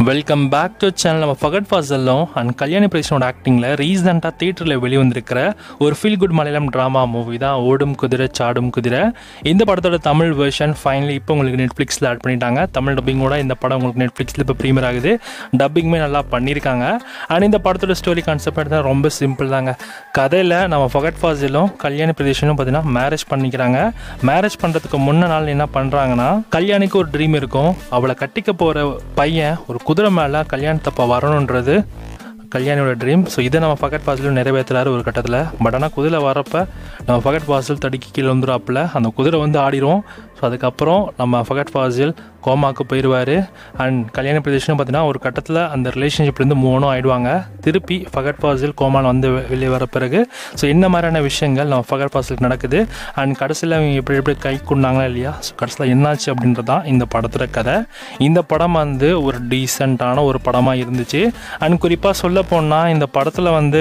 Welcome back to channel. நம்ம ஃபகத் ஃபாசிலும் and Kalyani பிரைஸனோட ஆக்டிங்கில் ரீசெண்டாக தியேட்டரில் வெளிவந்திருக்கிற ஒரு feel good Malayalam drama movie தான் ஓடும் குதிரை சாடும் குதிரை. இந்த படத்தோட தமிழ் வெர்ஷன் ஃபைனலி இப்போ உங்களுக்கு நெட்ஃப்ளிக்ஸில் ஆட் பண்ணிட்டாங்க. தமிழ் டப்பிங்கோட இந்த படம் உங்களுக்கு நெட்ஃப்ளிக்ஸில் இப்போ ப்ரீமியர் ஆகுது. டப்பிங்குமே நல்லா பண்ணியிருக்காங்க. அண்ட் இந்த படத்தோட ஸ்டோரி கான்செப்ட் எடுத்தால் ரொம்ப சிம்பிள் தாங்க. கதையில் நம்ம ஃபகத் ஃபாசிலும் கல்யாணி பிரதேஷனும் பார்த்தீங்கன்னா மேரேஜ் பண்ணிக்கிறாங்க. மேரேஜ் பண்ணுறதுக்கு முன்ன நாள் என்ன பண்ணுறாங்கன்னா, கல்யாணிக்கு ஒரு ட்ரீம் இருக்கும். அவளை கட்டிக்க போகிற பையன் ஒரு குதிரை மேலே கல்யாணத்தப்போ வரணுன்றது கல்யாணியோட ட்ரீம். ஸோ இதை நம்ம ஃபகத் ஃபாசிலும் நிறைவேற்றுறாரு ஒரு கட்டத்தில். பட் ஆனால் குதிரை வரப்போ நம்ம ஃபகத் ஃபாசில் தடுக்கி கீழே வந்துடுறாப்புல. அந்த குதிரை வந்து ஆடிரும். ஸோ அதுக்கப்புறம் நம்ம ஃபகத் ஃபாசில் கோமாவுக்கு போயிடுவார். அண்ட் கல்யாண பிரதேஷனும் பார்த்தீங்கன்னா ஒரு கட்டத்தில் அந்த ரிலேஷன்ஷிப்லேருந்து மூணும் ஆகிடுவாங்க. திருப்பி ஃபகத் ஃபாசில் கோமாவில் வந்து வெளியே வர பிறகு ஸோ இந்த மாதிரியான விஷயங்கள் நம்ம ஃபகத் ஃபாசிலுக்கு நடக்குது. அண்ட் கடைசியில் அவங்க எப்படி எப்படி கை கொண்டாங்களா இல்லையா, ஸோ கடைசியில் என்னாச்சு அப்படின்றது தான் இந்த படத்தோட கதை. இந்த படம் வந்து ஒரு டீசெண்டான ஒரு படமாக இருந்துச்சு. அண்ட் குறிப்பாக சொல்ல போனால் இந்த படத்தில் வந்து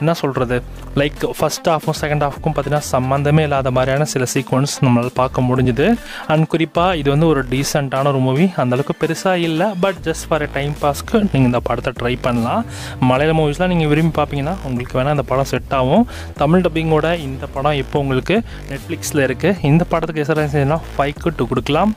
என்ன சொல்கிறது, லைக் ஃபஸ்ட் ஹாஃபும் செகண்ட் ஹாஃபுக்கும் பார்த்தீங்கன்னா சம்மந்தமே இல்லாத மாதிரியான சில சீக்வன்ஸ் நம்மளால் பார்க்க முடிஞ்சுது. அண்ட் குறிப்பாக இது வந்து ஒரு டீசெண்டான ஒரு மூவி. அந்தளவுக்கு பெருசாக இல்லை, பட் ஜஸ்ட் ஃபார் டைம் பாஸ்க்கு நீங்கள் இந்த படத்தை ட்ரை பண்ணலாம். மலையாள மூவிஸ்லாம் நீங்கள் விரும்பி பார்ப்பீங்கன்னா உங்களுக்கு வேணால் இந்த படம் செட் ஆகும். தமிழ் டப்பிங்கோட இந்த படம் இப்போ உங்களுக்கு நெட்ஃப்ளிக்ஸில் இருக்குது. இந்த படத்துக்கு எஸ்ஆர்ஐ 5 கொடுக்கலாம்.